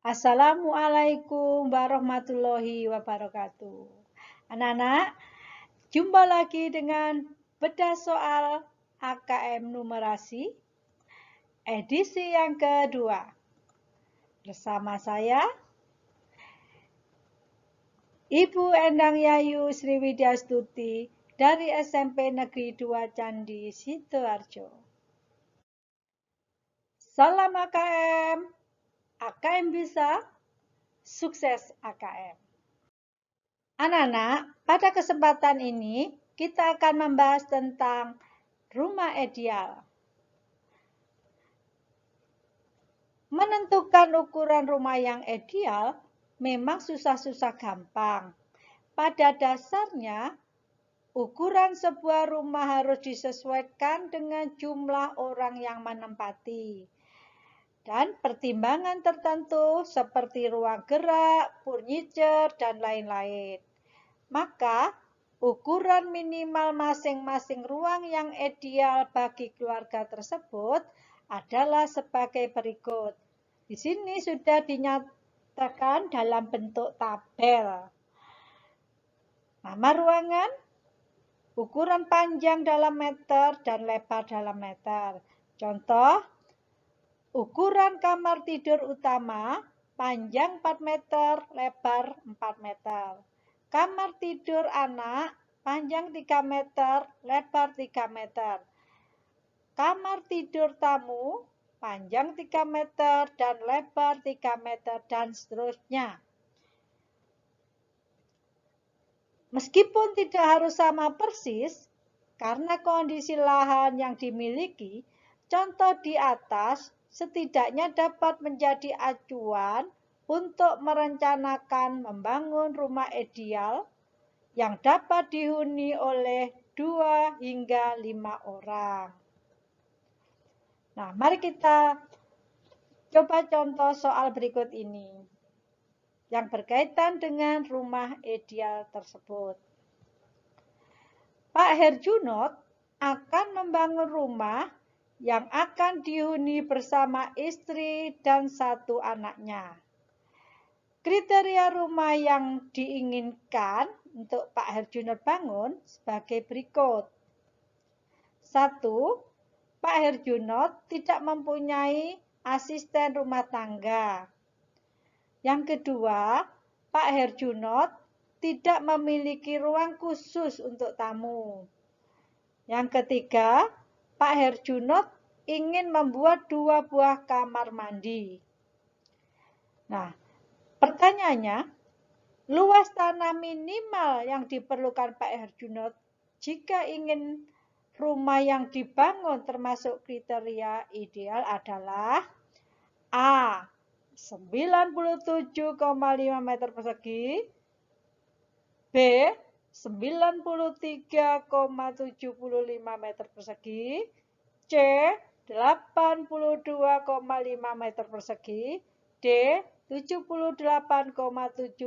Assalamualaikum warahmatullahi wabarakatuh. Anak-anak, jumpa lagi dengan bedah soal AKM numerasi edisi yang kedua. Bersama saya, Ibu Endang Yayu Sriwidyastuti dari SMP Negeri 2 Candi, Sidoarjo. Salam AKM, AKM bisa, sukses AKM. Anak-anak, pada kesempatan ini kita akan membahas tentang rumah ideal. Menentukan ukuran rumah yang ideal memang susah-susah gampang. Pada dasarnya, ukuran sebuah rumah harus disesuaikan dengan jumlah orang yang menempati dan pertimbangan tertentu seperti ruang gerak, furniture, dan lain-lain. Maka, ukuran minimal masing-masing ruang yang ideal bagi keluarga tersebut adalah sebagai berikut. Di sini sudah dinyatakan dalam bentuk tabel. Nama ruangan, ukuran panjang dalam meter dan lebar dalam meter. Contoh, ukuran kamar tidur utama, panjang 4 meter, lebar 4 meter. Kamar tidur anak, panjang 3 meter, lebar 3 meter. Kamar tidur tamu, panjang 3 meter dan lebar 3 meter, dan seterusnya. Meskipun tidak harus sama persis, karena kondisi lahan yang dimiliki, contoh di atas setidaknya dapat menjadi acuan untuk merencanakan membangun rumah ideal yang dapat dihuni oleh 2 hingga 5 orang. Nah, mari kita coba contoh soal berikut ini yang berkaitan dengan rumah ideal tersebut. Pak Herjunot akan membangun rumah yang akan dihuni bersama istri dan 1 anaknya. Kriteria rumah yang diinginkan untuk Pak Herjunot bangun sebagai berikut. 1. Pak Herjunot tidak mempunyai asisten rumah tangga. Yang kedua, Pak Herjunot tidak memiliki ruang khusus untuk tamu. Yang ketiga, Pak Herjunot ingin membuat 2 buah kamar mandi. Nah, pertanyaannya, luas tanah minimal yang diperlukan Pak Herjunot jika ingin rumah yang dibangun termasuk kriteria ideal adalah A. 97,5 meter persegi, B. 93,75 meter persegi, C. 82,5 meter persegi, D. 78,75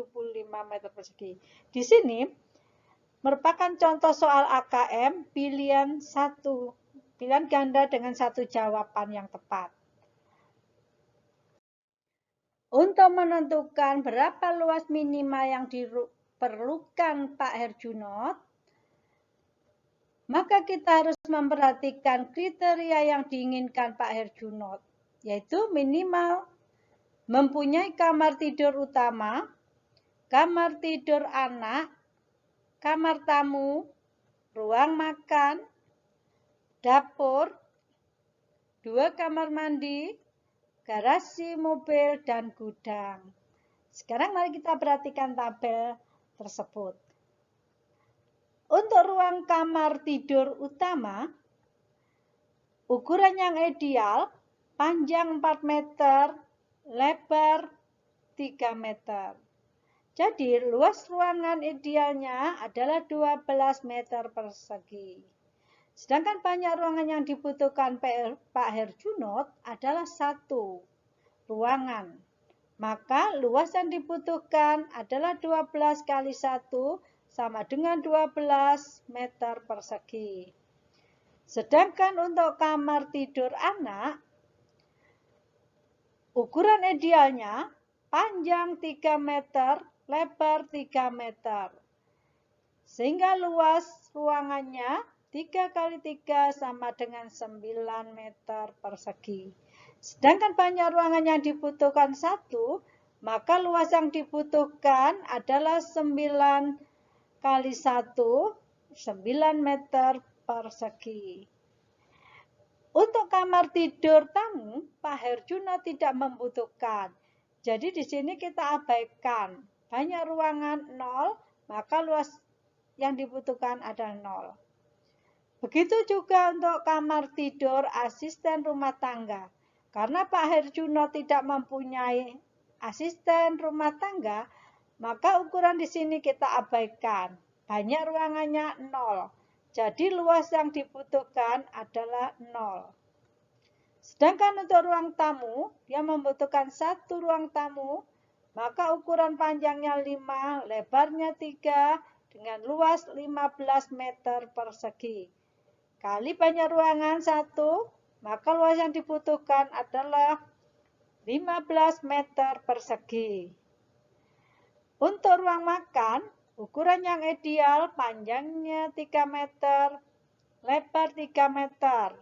meter persegi. Di sini merupakan contoh soal AKM pilihan ganda dengan 1 jawaban yang tepat. Untuk menentukan berapa luas minimal yang diperlukan Pak Herjunot, maka kita harus memperhatikan kriteria yang diinginkan Pak Herjunot, yaitu minimal mempunyai kamar tidur utama, kamar tidur anak, kamar tamu, ruang makan, dapur, 2 kamar mandi, garasi mobil, dan gudang. Sekarang mari kita perhatikan tabel tersebut. Untuk ruang kamar tidur utama, ukuran yang ideal, panjang 4 meter, lebar 3 meter. Jadi, luas ruangan idealnya adalah 12 meter persegi. Sedangkan banyak ruangan yang dibutuhkan Pak Herjunot adalah 1 ruangan. Maka luas yang dibutuhkan adalah 12 kali 1 sama dengan 12 meter persegi. Sedangkan untuk kamar tidur anak, ukuran idealnya panjang 3 meter, lebar 3 meter. Sehingga luas ruangannya 3 kali 3 sama dengan 9 meter persegi. Sedangkan panjang ruangan yang dibutuhkan 1, maka luas yang dibutuhkan adalah 9 kali 1, 9 meter persegi. Untuk kamar tidur tamu, Pak Herjuno tidak membutuhkan. Jadi di sini kita abaikan. Banyak ruangan 0, maka luas yang dibutuhkan adalah 0. Begitu juga untuk kamar tidur asisten rumah tangga. Karena Pak Herjuno tidak mempunyai asisten rumah tangga, maka ukuran di sini kita abaikan. Banyak ruangannya 0. Jadi luas yang dibutuhkan adalah 0. Sedangkan untuk ruang tamu, dia membutuhkan 1 ruang tamu, maka ukuran panjangnya 5, lebarnya 3, dengan luas 15 meter persegi. Kali banyak ruangan 1, maka luas yang dibutuhkan adalah 15 meter persegi. Untuk ruang makan, ukuran yang ideal panjangnya 3 meter, lebar 3 meter.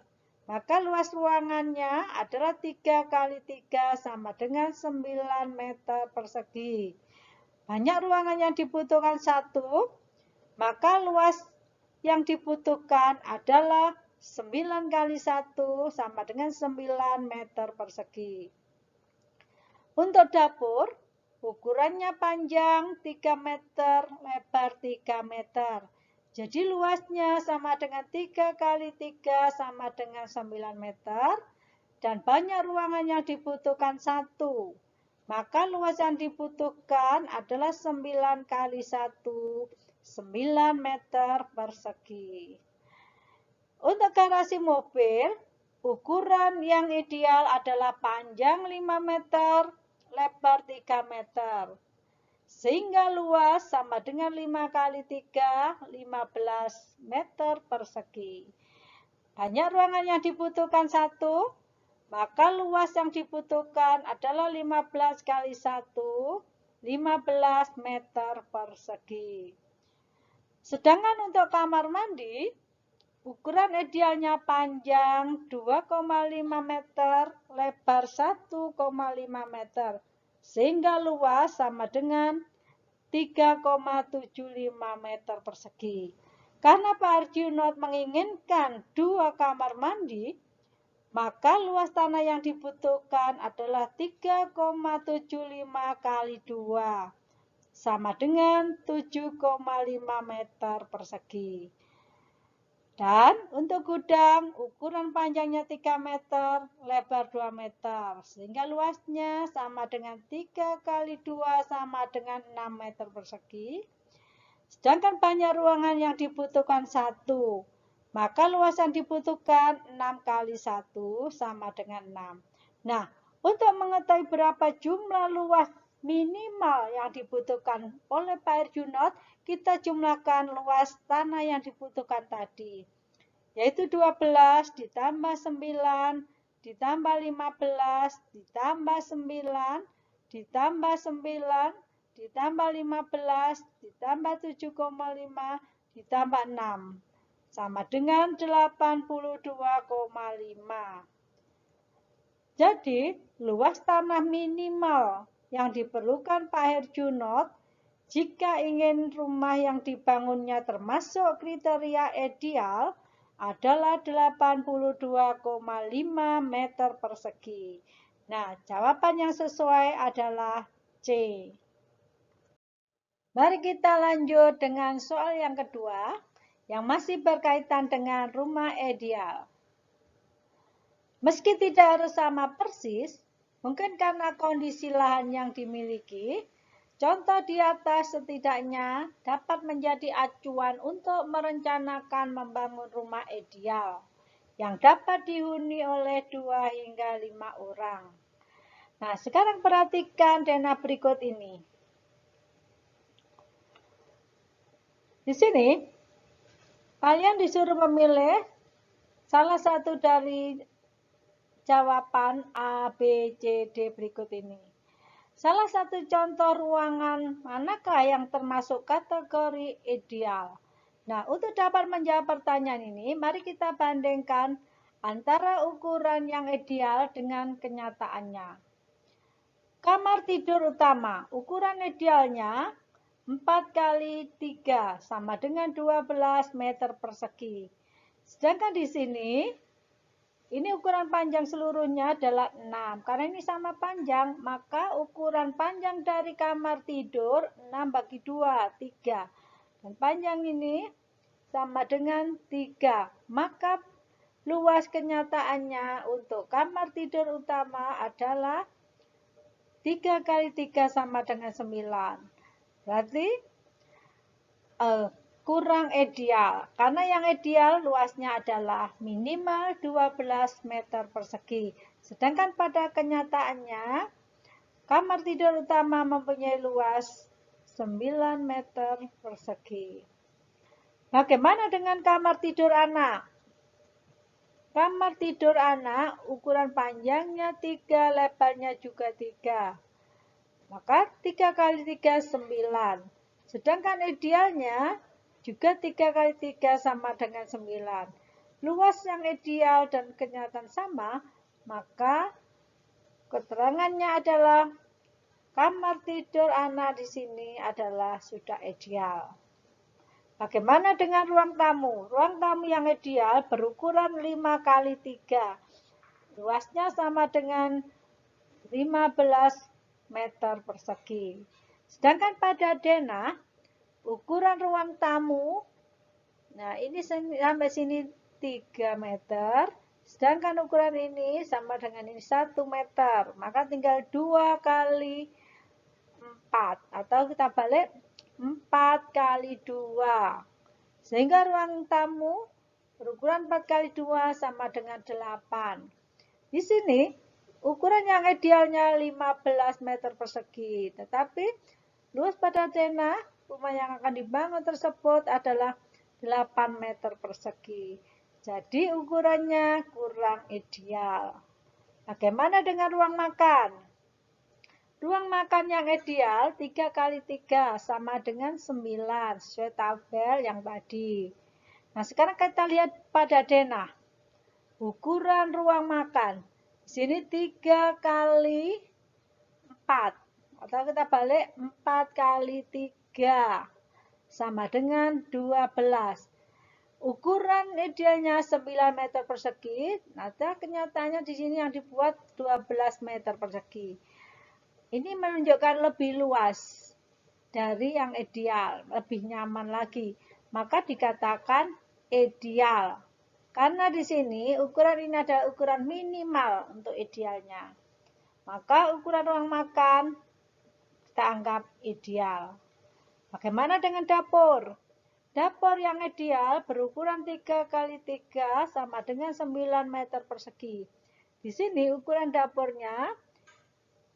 Maka luas ruangannya adalah 3 kali 3 sama dengan 9 meter persegi. Banyak ruangan yang dibutuhkan 1, maka luas yang dibutuhkan adalah 9 kali 1 sama dengan 9 meter persegi. Untuk dapur, ukurannya panjang 3 meter, lebar 3 meter. Jadi luasnya sama dengan 3 kali 3 sama dengan 9 meter. Dan banyak ruangan yang dibutuhkan 1. Maka luas yang dibutuhkan adalah 9 kali 1, 9 meter persegi. Untuk garasi mobil, ukuran yang ideal adalah panjang 5 meter, lebar 3 meter. Sehingga luas sama dengan 5 kali 3, 15 meter persegi. Banyak ruangan yang dibutuhkan 1, maka luas yang dibutuhkan adalah 15 kali 1, 15 meter persegi. Sedangkan untuk kamar mandi, ukuran idealnya panjang 2,5 meter, lebar 1,5 meter. Sehingga luas sama dengan 3,75 meter persegi. Karena Pak Herjuno menginginkan 2 kamar mandi, maka luas tanah yang dibutuhkan adalah 3,75 kali 2, sama dengan 7,5 meter persegi. Dan untuk gudang, ukuran panjangnya 3 meter, lebar 2 meter. Sehingga luasnya sama dengan 3 kali 2 sama dengan 6 meter persegi. Sedangkan banyak ruangan yang dibutuhkan 1. Maka luas yang dibutuhkan 6 kali 1 sama dengan 6. Nah, untuk mengetahui berapa jumlah luas minimal yang dibutuhkan oleh Pak Herjuno, kita jumlahkan luas tanah yang dibutuhkan tadi, yaitu 12 ditambah 9 ditambah 15 ditambah 9 ditambah 9 ditambah 15 ditambah 7,5 ditambah 6 sama dengan 82,5. Jadi, luas tanah minimal yang diperlukan Pak Herjuno jika ingin rumah yang dibangunnya termasuk kriteria ideal adalah 82,5 meter persegi. Nah, jawaban yang sesuai adalah C. Mari kita lanjut dengan soal yang kedua, yang masih berkaitan dengan rumah ideal. Meski tidak harus sama persis, mungkin karena kondisi lahan yang dimiliki, contoh di atas setidaknya dapat menjadi acuan untuk merencanakan membangun rumah ideal yang dapat dihuni oleh 2 hingga 5 orang. Nah, sekarang perhatikan dana berikut ini. Di sini, kalian disuruh memilih salah satu dari jawaban A, B, C, D berikut ini. Salah satu contoh ruangan manakah yang termasuk kategori ideal? Nah, untuk dapat menjawab pertanyaan ini, mari kita bandingkan antara ukuran yang ideal dengan kenyataannya. Kamar tidur utama, ukuran idealnya 4 kali 3 sama dengan 12 meter persegi. Sedangkan di sini, ini ukuran panjang seluruhnya adalah 6. Karena ini sama panjang, maka ukuran panjang dari kamar tidur 6 bagi 2, 3. Dan panjang ini sama dengan 3. Maka luas kenyataannya untuk kamar tidur utama adalah 3 kali 3 sama dengan 9. Berarti kurang ideal. Karena yang ideal luasnya adalah minimal 12 meter persegi. Sedangkan pada kenyataannya, kamar tidur utama mempunyai luas 9 meter persegi. Bagaimana dengan kamar tidur anak? Kamar tidur anak ukuran panjangnya 3, lebarnya juga 3. Maka 3 kali 3, 9. Sedangkan idealnya juga 3 kali 3 sama dengan 9. Luas yang ideal dan kenyataan sama, maka keterangannya adalah kamar tidur anak di sini adalah sudah ideal. Bagaimana dengan ruang tamu? Ruang tamu yang ideal berukuran 5 kali 3. Luasnya sama dengan 15 meter persegi. Sedangkan pada denah, ukuran ruang tamu, nah ini sampai sini 3 meter. Sedangkan ukuran ini sama dengan ini 1 meter. Maka tinggal 2 kali 4. Atau kita balik 4 kali 2. Sehingga ruang tamu berukuran 4 kali 2 sama dengan 8. Di sini ukuran yang idealnya 15 meter persegi. Tetapi luas pada denah rumah yang akan dibangun tersebut adalah 8 meter persegi. Jadi ukurannya kurang ideal. Bagaimana dengan ruang makan? Ruang makan yang ideal 3 kali 3 sama dengan 9 sesuai tabel yang tadi. Nah, sekarang kita lihat pada denah. Ukuran ruang makan. Di sini 3 kali 4. Atau kita balik 4 kali 3 sama dengan 12. Ukuran idealnya 9 meter persegi. Nah, kenyataannya di sini yang dibuat 12 meter persegi. Ini menunjukkan lebih luas dari yang ideal, lebih nyaman lagi. Maka dikatakan ideal. Karena di sini ukuran ini adalah ukuran minimal untuk idealnya. Maka ukuran ruang makan kita anggap ideal. Bagaimana dengan dapur? Dapur yang ideal berukuran 3 kali 3 sama dengan 9 meter persegi. Di sini ukuran dapurnya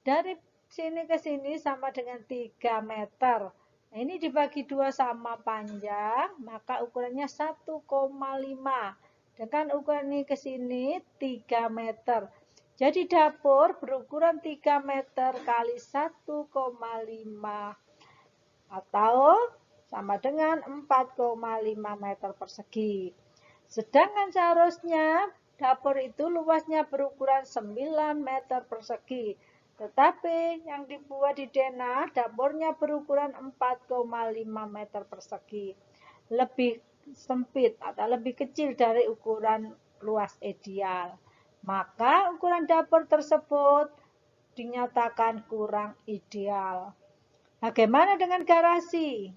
dari sini ke sini sama dengan 3 meter. Nah, ini dibagi 2 sama panjang, maka ukurannya 1,5. Dengan ukuran ini ke sini 3 meter. Jadi dapur berukuran 3 meter kali 1,5 atau sama dengan 4,5 meter persegi. Sedangkan seharusnya dapur itu luasnya berukuran 9 meter persegi. Tetapi yang dibuat di denah, dapurnya berukuran 4,5 meter persegi. Lebih sempit atau lebih kecil dari ukuran luas ideal. Maka ukuran dapur tersebut dinyatakan kurang ideal. Bagaimana dengan garasi?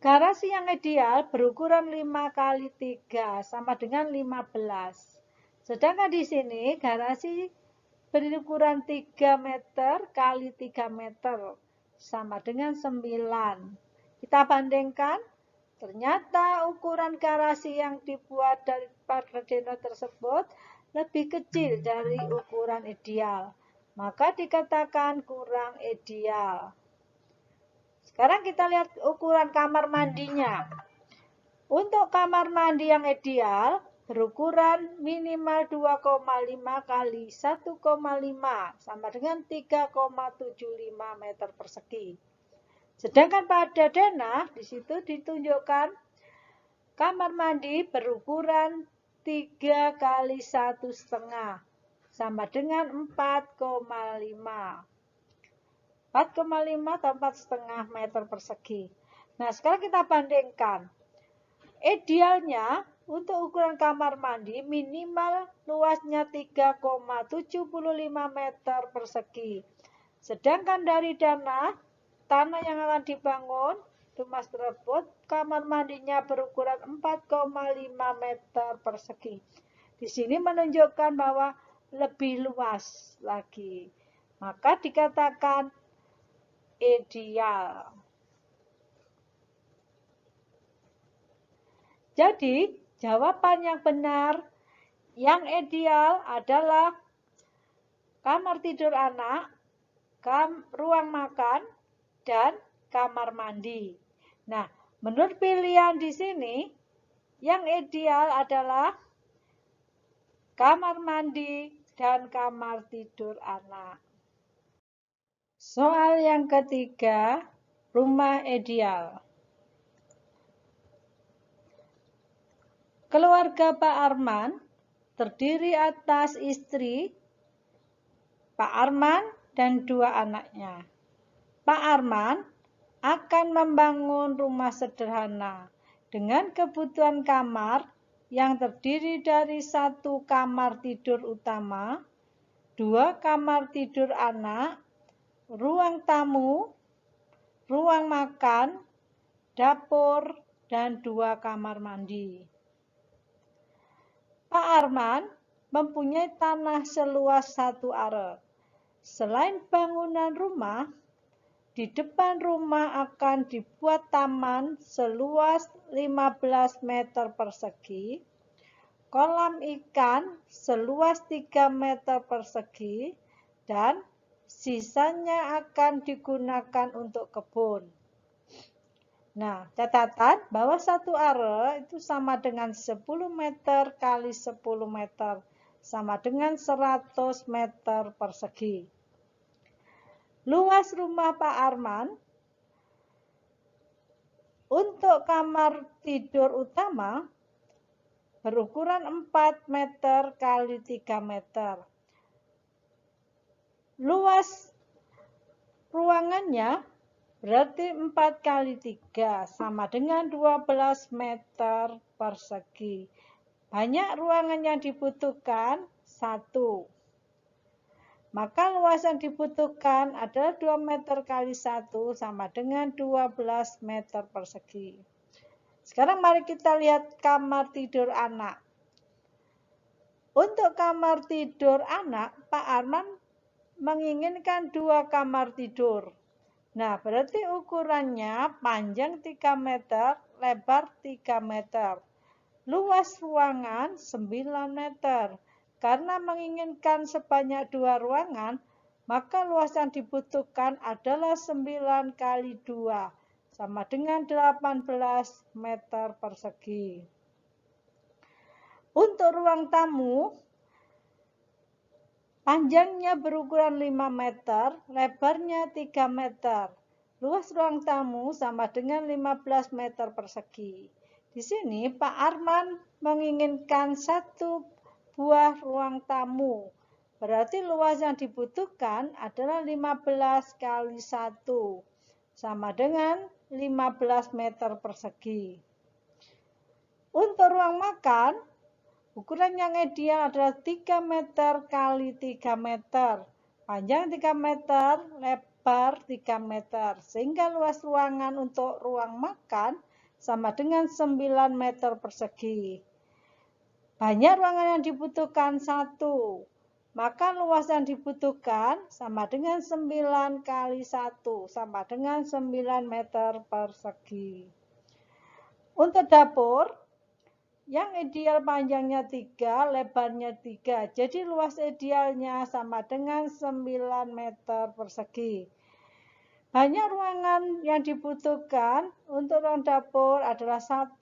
Garasi yang ideal berukuran 5 kali 3 sama dengan 15. Sedangkan di sini garasi berukuran 3 meter kali 3 meter sama dengan 9. Kita bandingkan, ternyata ukuran garasi yang dibuat dari pada denah tersebut lebih kecil dari ukuran ideal. Maka dikatakan kurang ideal. Sekarang kita lihat ukuran kamar mandinya. Untuk kamar mandi yang ideal, berukuran minimal 2,5 kali 1,5 sama dengan 3,75 meter persegi. Sedangkan pada denah di situ ditunjukkan kamar mandi berukuran 3 kali 1,5 sama dengan 4,5. 4,5 atau 4,5 meter persegi. Nah, sekarang kita bandingkan. Idealnya untuk ukuran kamar mandi minimal luasnya 3,75 meter persegi. Sedangkan dari tanah yang akan dibangun rumah tersebut, kamar mandinya berukuran 4,5 meter persegi. Di sini menunjukkan bahwa lebih luas lagi. Maka dikatakan ideal. Jadi, jawaban yang benar, yang ideal adalah kamar tidur anak, ruang makan, dan kamar mandi. Nah, menurut pilihan di sini, yang ideal adalah kamar mandi dan kamar tidur anak. Soal yang ketiga, rumah ideal. Keluarga Pak Arman terdiri atas istri, Pak Arman, dan 2 anaknya. Pak Arman akan membangun rumah sederhana dengan kebutuhan kamar yang terdiri dari 1 kamar tidur utama, 2 kamar tidur anak, ruang tamu, ruang makan, dapur, dan 2 kamar mandi. Pak Arman mempunyai tanah seluas 1 are. Selain bangunan rumah, di depan rumah akan dibuat taman seluas 15 meter persegi, kolam ikan seluas 3 meter persegi, dan sisanya akan digunakan untuk kebun. Nah, catatan bahwa 1 are itu sama dengan 10 meter kali 10 meter, sama dengan 100 meter persegi. Luas rumah Pak Arman untuk kamar tidur utama berukuran 4 meter kali 3 meter. Luas ruangannya berarti 4 kali 3 sama dengan 12 meter persegi. Banyak ruangan yang dibutuhkan? 1. Maka luas yang dibutuhkan adalah 2 meter kali 1 sama dengan 12 meter persegi. Sekarang mari kita lihat kamar tidur anak. Untuk kamar tidur anak, Pak Arman menginginkan 2 kamar tidur. Nah, berarti ukurannya panjang 3 meter, lebar 3 meter. Luas ruangan 9 meter. Karena menginginkan sebanyak 2 ruangan, maka luas yang dibutuhkan adalah 9 kali 2, sama dengan 18 meter persegi. Untuk ruang tamu, panjangnya berukuran 5 meter, lebarnya 3 meter. Luas ruang tamu sama dengan 15 meter persegi. Di sini Pak Arman menginginkan 1 buah ruang tamu. Berarti luas yang dibutuhkan adalah 15 kali 1, sama dengan 15 meter persegi. Untuk ruang makan, ukuran yang ideal adalah 3 meter kali 3 meter, panjang 3 meter, lebar 3 meter, sehingga luas ruangan untuk ruang makan sama dengan 9 meter persegi. Banyak ruangan yang dibutuhkan? 1. Maka luas yang dibutuhkan sama dengan 9 kali 1, sama dengan 9 meter persegi. Untuk dapur, yang ideal panjangnya 3, lebarnya 3. Jadi luas idealnya sama dengan 9 meter persegi. Banyak ruangan yang dibutuhkan untuk ruang dapur adalah 1.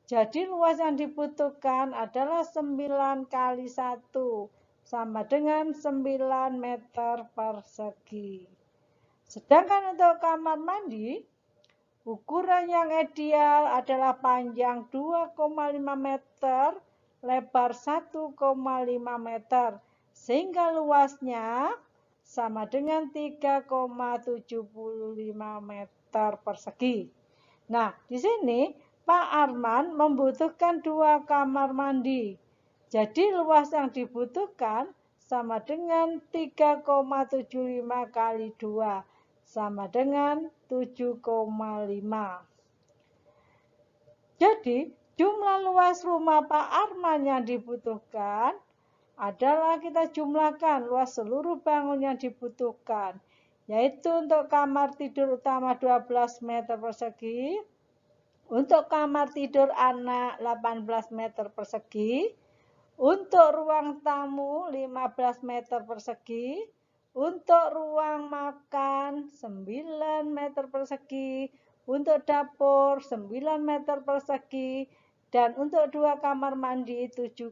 Jadi luas yang dibutuhkan adalah 9 kali 1 sama dengan 9 meter persegi. Sedangkan untuk kamar mandi, ukuran yang ideal adalah panjang 2,5 meter, lebar 1,5 meter, sehingga luasnya sama dengan 3,75 meter persegi. Nah, di sini Pak Arman membutuhkan 2 kamar mandi. Jadi luas yang dibutuhkan sama dengan 3,75 kali 2 sama dengan 7,5. Jadi jumlah luas rumah Pak Arman yang dibutuhkan adalah kita jumlahkan luas seluruh bangun yang dibutuhkan, yaitu untuk kamar tidur utama 12 meter persegi, untuk kamar tidur anak 18 meter persegi, untuk ruang tamu 15 meter persegi, untuk ruang makan 9 meter persegi, untuk dapur 9 meter persegi, dan untuk 2 kamar mandi 7,5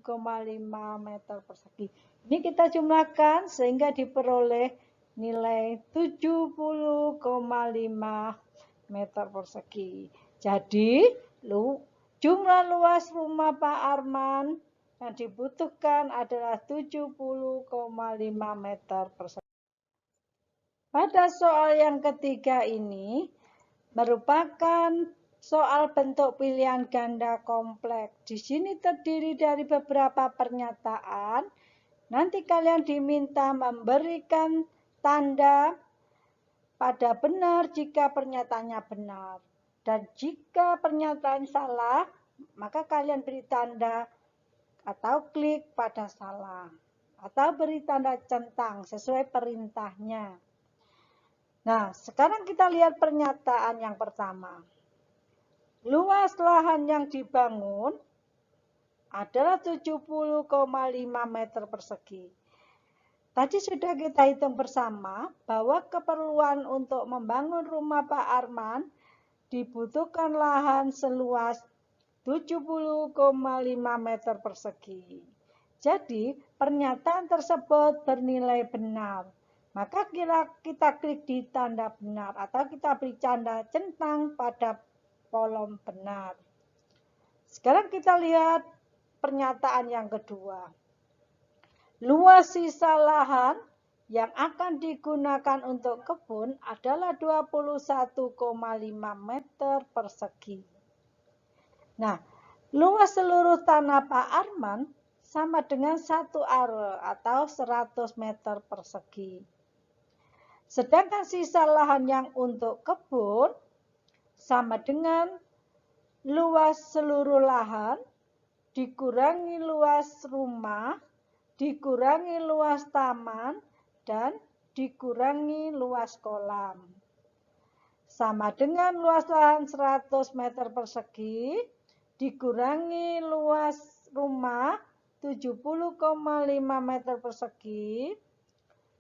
meter persegi. Ini kita jumlahkan sehingga diperoleh nilai 70,5 meter persegi. Jadi, jumlah luas rumah Pak Arman yang dibutuhkan adalah 70,5 meter persegi. Pada soal yang ketiga ini merupakan soal bentuk pilihan ganda kompleks. Di sini terdiri dari beberapa pernyataan. Nanti kalian diminta memberikan tanda pada benar jika pernyataannya benar. Dan jika pernyataan salah, maka kalian beri tanda atau klik pada salah. Atau beri tanda centang sesuai perintahnya. Nah, sekarang kita lihat pernyataan yang pertama. Luas lahan yang dibangun adalah 70,5 meter persegi. Tadi sudah kita hitung bersama bahwa keperluan untuk membangun rumah Pak Arman dibutuhkan lahan seluas 70,5 meter persegi. Jadi, pernyataan tersebut bernilai benar. Maka kita klik di tanda benar atau kita beri tanda centang pada kolom benar. Sekarang kita lihat pernyataan yang kedua. Luas sisa lahan yang akan digunakan untuk kebun adalah 21,5 meter persegi. Nah, luas seluruh tanah Pak Arman sama dengan 1 are atau 100 meter persegi. Sedangkan sisa lahan yang untuk kebun sama dengan luas seluruh lahan dikurangi luas rumah, dikurangi luas taman, dan dikurangi luas kolam. Sama dengan luas lahan 100 meter persegi, dikurangi luas rumah 70,5 meter persegi,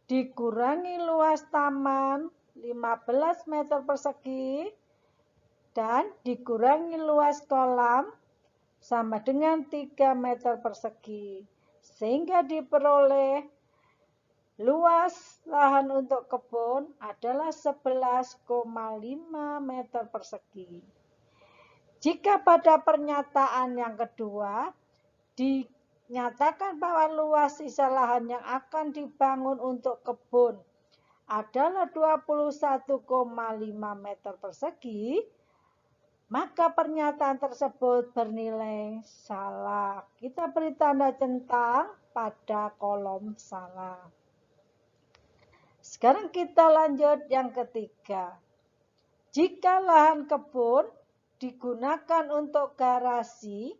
dikurangi luas taman 15 meter persegi, dan dikurangi luas kolam sama dengan 3 meter persegi. Sehingga diperoleh luas lahan untuk kebun adalah 11,5 meter persegi. Jika pada pernyataan yang kedua dinyatakan bahwa luas sisa lahan yang akan dibangun untuk kebun adalah 21,5 meter persegi, maka pernyataan tersebut bernilai salah. Kita beri tanda centang pada kolom salah. Sekarang kita lanjut yang ketiga. Jika lahan kebun digunakan untuk garasi,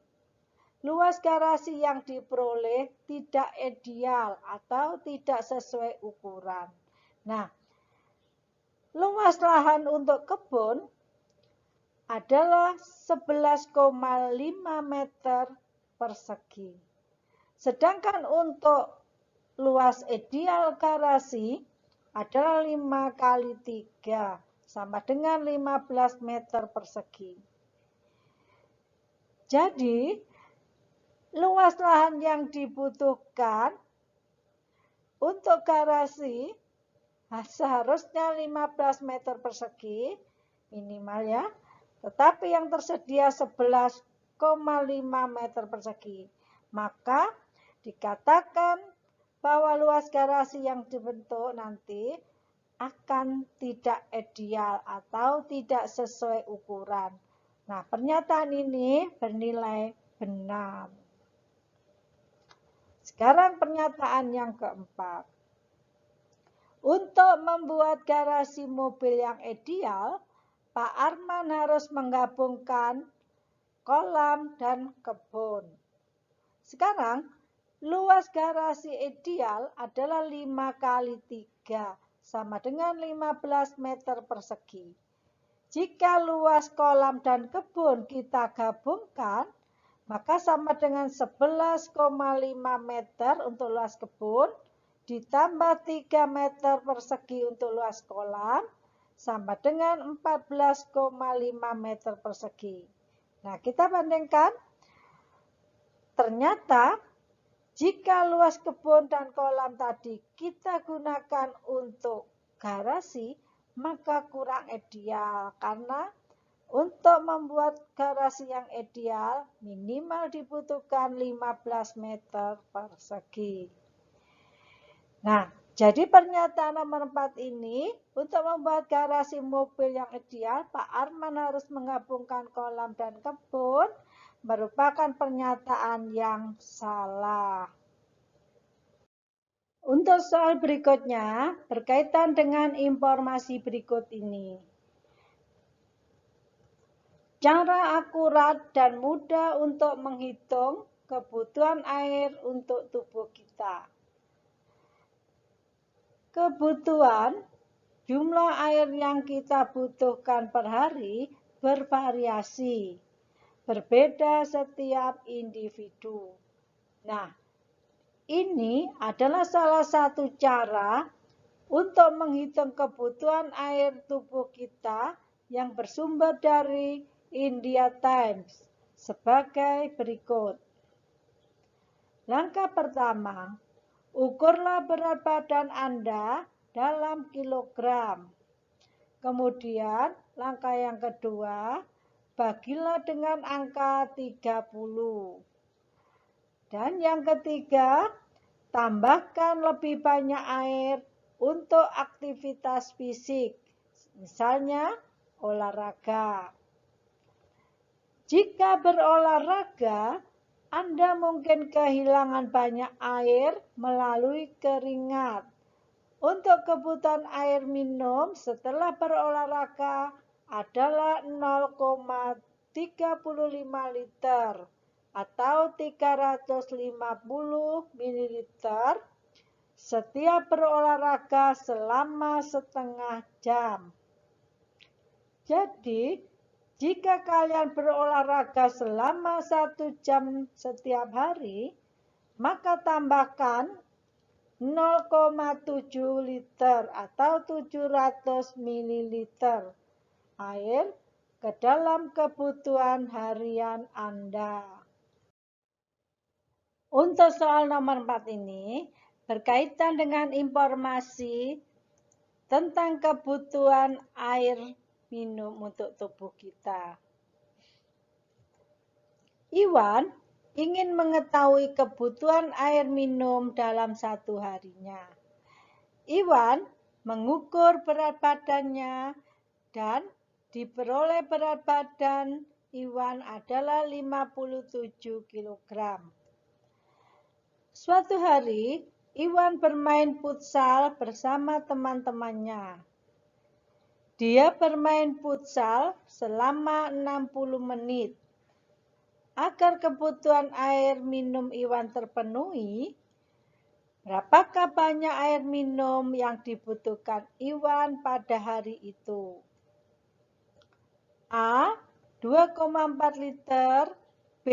luas garasi yang diperoleh tidak ideal atau tidak sesuai ukuran. Nah, luas lahan untuk kebun adalah 11,5 meter persegi. Sedangkan untuk luas ideal garasi adalah 5 kali 3 sama dengan 15 meter persegi. Jadi, luas lahan yang dibutuhkan untuk garasi seharusnya 15 meter persegi minimal ya, tetapi yang tersedia 11,5 meter persegi. Maka dikatakan bahwa luas garasi yang dibentuk nanti akan tidak ideal atau tidak sesuai ukuran. Nah, pernyataan ini bernilai benar. Sekarang pernyataan yang keempat. Untuk membuat garasi mobil yang ideal, Pak Arman harus menggabungkan kolam dan kebun. Sekarang, luas garasi ideal adalah 5 kali 3, sama dengan 15 meter persegi. Jika luas kolam dan kebun kita gabungkan, maka sama dengan 11,5 meter untuk luas kebun, ditambah 3 meter persegi untuk luas kolam, sama dengan 14,5 meter persegi. Nah, kita bandingkan. Ternyata, jika luas kebun dan kolam tadi kita gunakan untuk garasi, maka kurang ideal. Karena untuk membuat garasi yang ideal, minimal dibutuhkan 15 meter persegi. Nah, jadi pernyataan nomor 4 ini, untuk membuat garasi mobil yang ideal, Pak Arman harus menggabungkan kolam dan kebun, merupakan pernyataan yang salah. Untuk soal berikutnya, berkaitan dengan informasi berikut ini. Cara akurat dan mudah untuk menghitung kebutuhan air untuk tubuh kita. Kebutuhan jumlah air yang kita butuhkan per hari bervariasi, berbeda setiap individu. Nah, ini adalah salah satu cara untuk menghitung kebutuhan air tubuh kita yang bersumber dari India Times sebagai berikut. Langkah pertama, ukurlah berat badan Anda dalam kilogram. Kemudian, langkah yang kedua, bagilah dengan angka 30. Dan yang ketiga, tambahkan lebih banyak air untuk aktivitas fisik, misalnya olahraga. Jika berolahraga, Anda mungkin kehilangan banyak air melalui keringat. Untuk kebutuhan air minum setelah berolahraga adalah 0,35 liter atau 350 ml setiap berolahraga selama setengah jam. Jadi, jika kalian berolahraga selama 1 jam setiap hari, maka tambahkan 0,7 liter atau 700 ml air ke dalam kebutuhan harian Anda. Untuk soal nomor 4 ini, berkaitan dengan informasi tentang kebutuhan air minum untuk tubuh kita. Iwan ingin mengetahui kebutuhan air minum dalam satu harinya. Iwan mengukur berat badannya dan diperoleh berat badan Iwan adalah 57 kg. Suatu hari, Iwan bermain futsal bersama teman-temannya. Dia bermain futsal selama 60 menit. Agar kebutuhan air minum Iwan terpenuhi, berapakah banyak air minum yang dibutuhkan Iwan pada hari itu? A. 2,4 liter, B.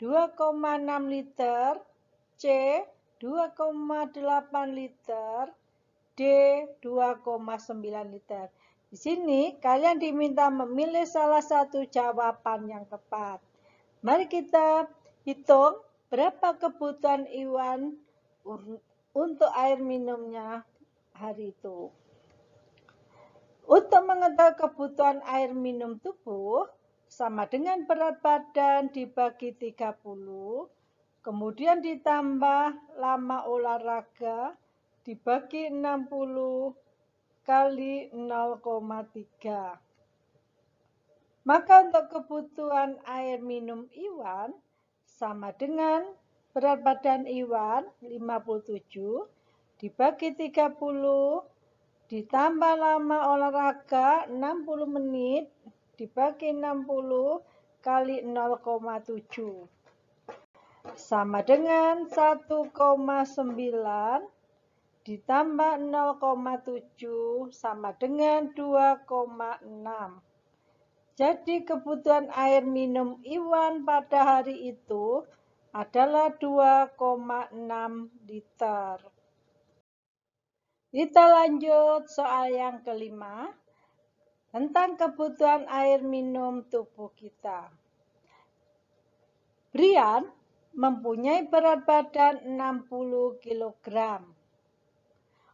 2,6 liter, C. 2,8 liter, D. 2,9 liter. Di sini kalian diminta memilih salah satu jawaban yang tepat. Mari kita hitung berapa kebutuhan Iwan untuk air minumnya hari itu. Untuk mengetahui kebutuhan air minum tubuh, sama dengan berat badan dibagi 30, kemudian ditambah lama olahraga dibagi 60 kali 0,3. Maka untuk kebutuhan air minum Iwan sama dengan berat badan Iwan 57 dibagi 30 ditambah lama olahraga 60 menit dibagi 60 kali 0,7 sama dengan 1,9 ditambah 0,7 sama dengan 2,6. Jadi kebutuhan air minum Iwan pada hari itu adalah 2,6 liter. Kita lanjut soal yang kelima tentang kebutuhan air minum tubuh kita. Brian mempunyai berat badan 60 kg.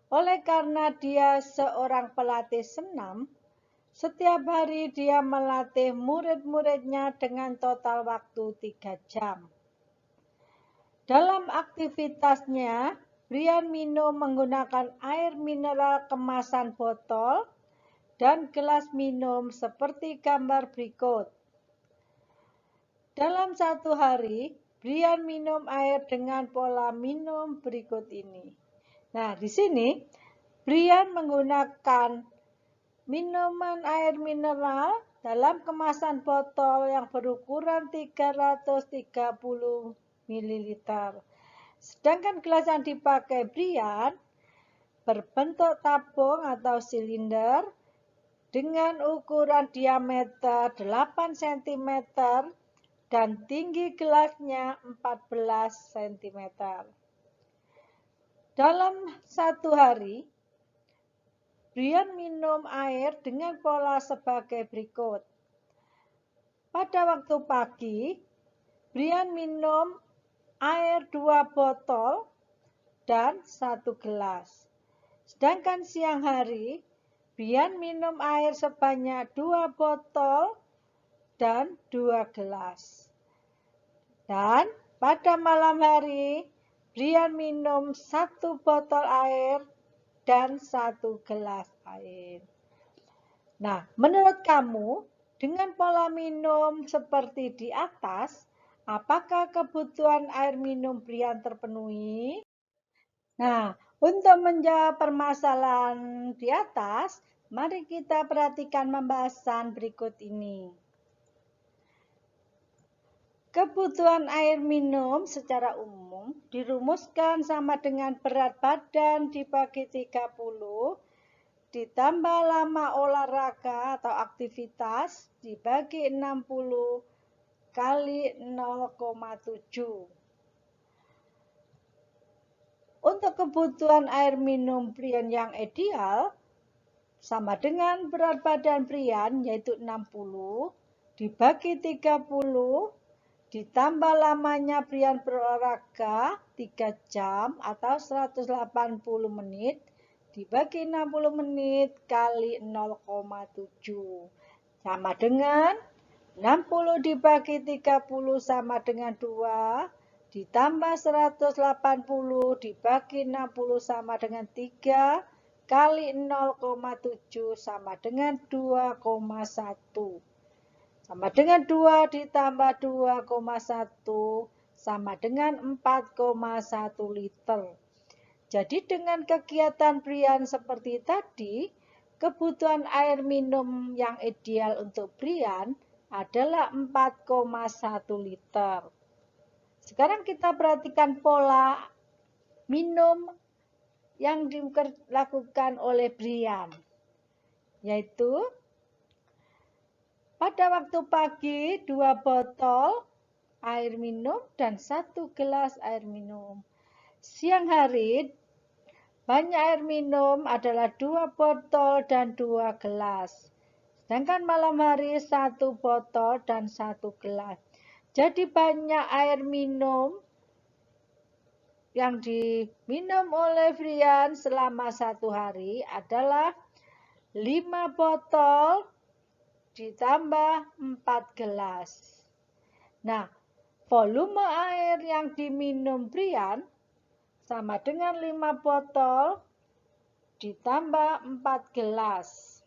Oleh karena dia seorang pelatih senam, setiap hari dia melatih murid-muridnya dengan total waktu 3 jam. Dalam aktivitasnya, Brian minum menggunakan air mineral kemasan botol dan gelas minum seperti gambar berikut. Dalam satu hari, Brian minum air dengan pola minum berikut ini. Nah, di sini Brian menggunakan minuman air mineral dalam kemasan botol yang berukuran 330 ml. Sedangkan gelas yang dipakai Brian berbentuk tabung atau silinder dengan ukuran diameter 8 cm dan tinggi gelasnya 14 cm. Dalam satu hari, Brian minum air dengan pola sebagai berikut. Pada waktu pagi, Brian minum air 2 botol dan 1 gelas. Sedangkan siang hari, Brian minum air sebanyak 2 botol dan 2 gelas. Dan pada malam hari, Brian minum 1 botol air dan 1 gelas air. Nah, menurut kamu, dengan pola minum seperti di atas, apakah kebutuhan air minum Brian terpenuhi? Nah, untuk menjawab permasalahan di atas, mari kita perhatikan pembahasan berikut ini. Kebutuhan air minum secara umum dirumuskan sama dengan berat badan dibagi 30 ditambah lama olahraga atau aktivitas dibagi 60 kali 0,7. Untuk kebutuhan air minum Brian yang ideal sama dengan berat badan Brian yaitu 60 dibagi 30 ditambah lamanya Brian berolahraga 3 jam atau 180 menit dibagi 60 menit kali 0,7 sama dengan 60 dibagi 30 sama dengan 2 ditambah 180 dibagi 60 sama dengan 3 kali 0,7 sama dengan 2,1 sama dengan 2 ditambah 2,1 sama dengan 4,1 liter. Jadi dengan kegiatan Brian seperti tadi, kebutuhan air minum yang ideal untuk Brian adalah 4,1 liter. Sekarang kita perhatikan pola minum yang dilakukan oleh Brian, yaitu pada waktu pagi 2 botol air minum dan 1 gelas air minum. Siang hari banyak air minum adalah 2 botol dan 2 gelas. Sedangkan malam hari 1 botol dan 1 gelas. Jadi banyak air minum yang diminum oleh Brian selama 1 hari adalah 5 botol ditambah 4 gelas. Nah, volume air yang diminum Brian sama dengan 5 botol ditambah 4 gelas.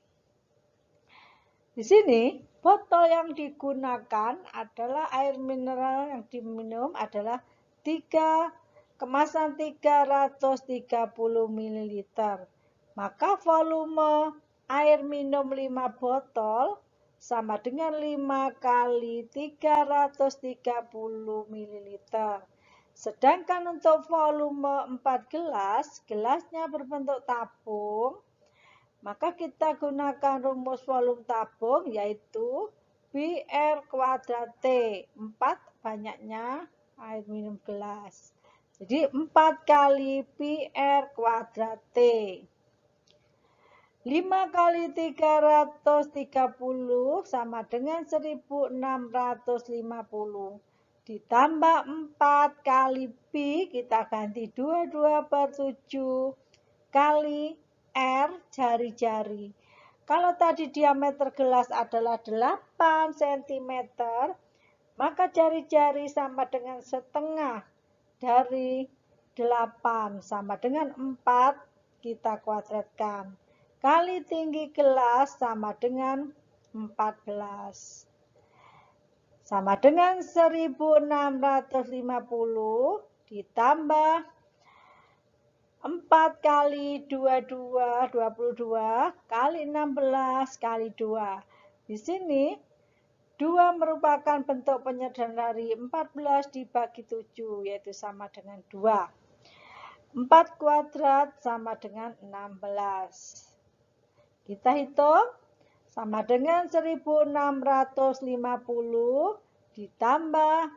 Di sini, botol yang digunakan adalah air mineral yang diminum adalah kemasan 330 ml. Maka volume air minum 5 botol sama dengan 5 kali 330 ml. Sedangkan untuk volume 4 gelas, gelasnya berbentuk tabung, maka kita gunakan rumus volume tabung yaitu PR kuadrat T. 4 banyaknya air minum gelas. Jadi 4 kali PR kuadrat T. 5 kali 330 sama dengan 1650. Ditambah 4 kali Pi, kita ganti 22/7 kali R jari-jari. Kalau tadi diameter gelas adalah 8 cm, maka jari-jari sama dengan setengah dari 8 sama dengan 4 kita kuadratkan. Kali tinggi gelas sama dengan 14. Sama dengan 1650 ditambah 4 kali 22 kali 16 kali 2. Di sini 2 merupakan bentuk penyederhanaan dari 14 dibagi 7, yaitu sama dengan 2. 4 kuadrat sama dengan 16. Kita hitung sama dengan 1650 ditambah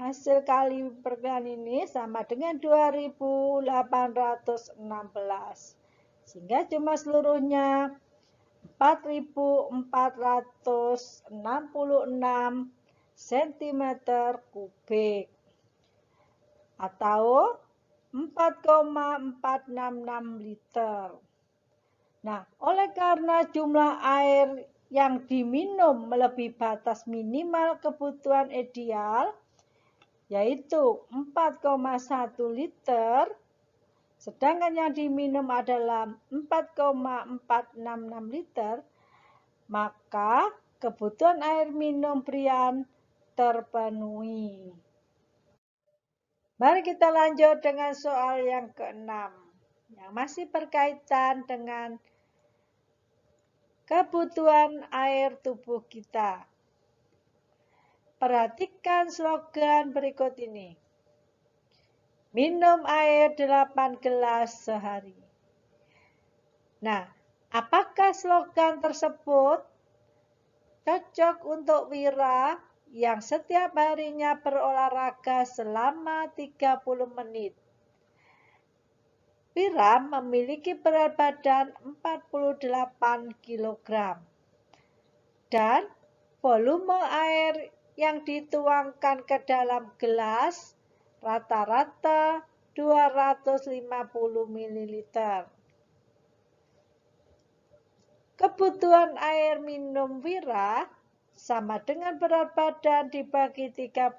hasil kali perkalian ini sama dengan 2816. Sehingga cuma seluruhnya 4466 cm kubik atau 4,466 liter. Nah, oleh karena jumlah air yang diminum melebihi batas minimal kebutuhan ideal, yaitu 4,1 liter, sedangkan yang diminum adalah 4,466 liter, maka kebutuhan air minum Brian terpenuhi. Mari kita lanjut dengan soal yang ke-6, yang masih berkaitan dengan kebutuhan air tubuh kita. Perhatikan slogan berikut ini. Minum air 8 gelas sehari. Nah, apakah slogan tersebut cocok untuk Wira yang setiap harinya berolahraga selama 30 menit? Wira memiliki berat badan 48 kg dan volume air yang dituangkan ke dalam gelas rata-rata 250 ml. Kebutuhan air minum Wira sama dengan berat badan dibagi 30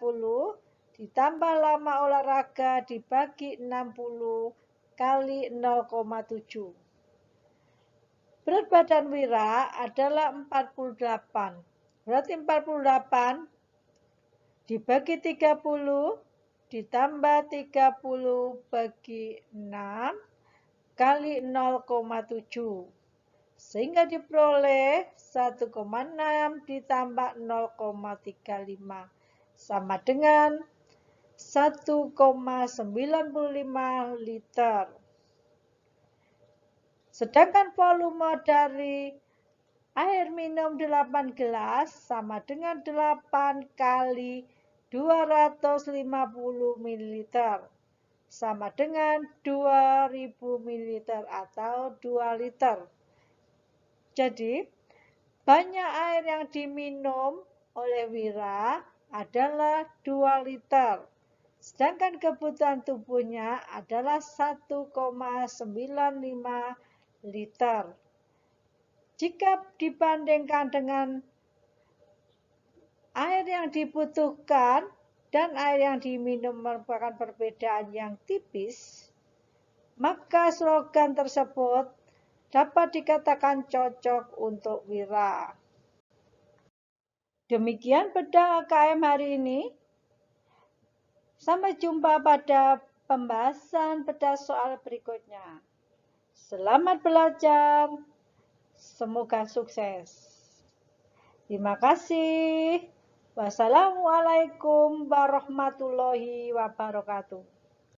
ditambah lama olahraga dibagi 60 kali 0,7. Berat badan Wira adalah 48. Berarti 48 dibagi 30 ditambah 30 bagi 6 kali 0,7. Sehingga diperoleh 1,6 ditambah 0,35 sama dengan 1,95 liter. Sedangkan volume dari air minum 8 gelas sama dengan 8 kali 250 ml sama dengan 2000 ml atau 2 liter. Jadi, banyak air yang diminum oleh Wira adalah 2 liter, sedangkan kebutuhan tubuhnya adalah 1,95 liter. Jika dibandingkan dengan air yang dibutuhkan dan air yang diminum merupakan perbedaan yang tipis, maka slogan tersebut dapat dikatakan cocok untuk Wira. Demikian bedah AKM hari ini. Sampai jumpa pada pembahasan bedah soal berikutnya. Selamat belajar. Semoga sukses. Terima kasih. Wassalamualaikum warahmatullahi wabarakatuh.